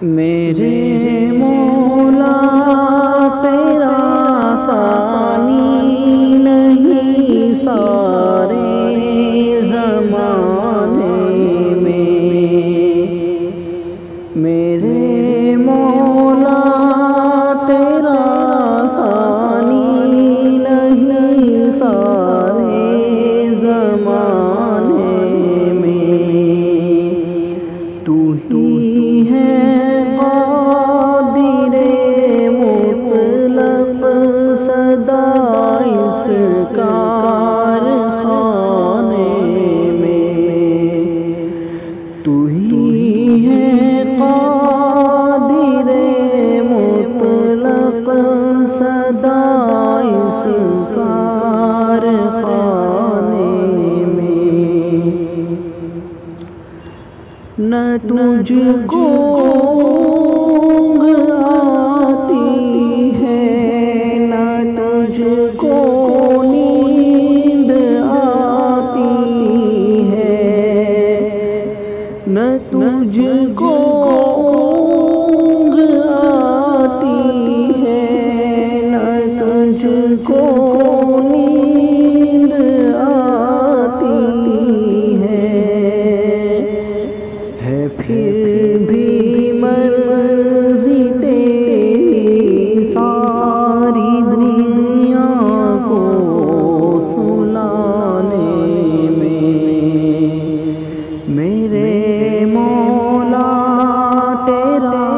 میرے مولا تیرا ثانی نہیں سارے زمانے میں، میرے مولا تیرا ثانی نہیں سارے زمانے میں، تو ہی ہے تو ہی ہے قادر مطلق سدا اس کارخانے میں، نہ تجھ کو اونگ آتی ہے نہ تجھ کو نیند آتی ہے، نہ تجھ کو اونگ آتی ہے نہ تجھ کو نیند آتی ہے پھر بھی مرضی تیری ساری دنیا کو سلانے میں، میرے مولا تیرا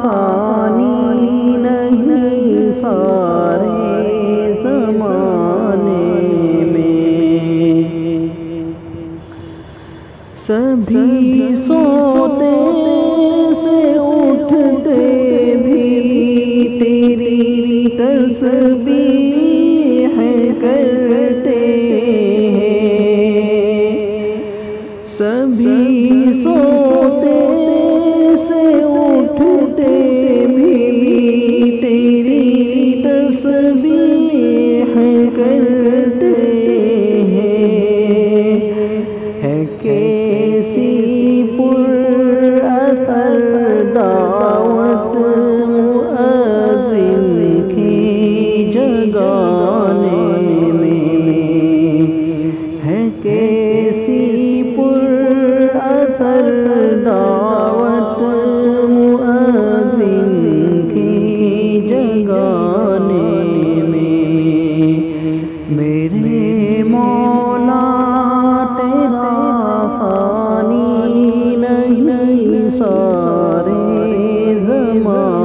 ثانی نہیں سارے زمانے میں، سبھی سوتے سے اٹھتے بھی تیری تسبیح کرتے ہیں، سبھی سوتے سے اٹھتے بھی تیری تسبیح کرتے ہیں، ہے کیسی پر اثر دعوت مؤذن کی جگانے میں، ہے کیسی پر اثر دعوت مؤذن کی جگانے میں، میرے مولا تیرا ثانی نہیں سارے زمانے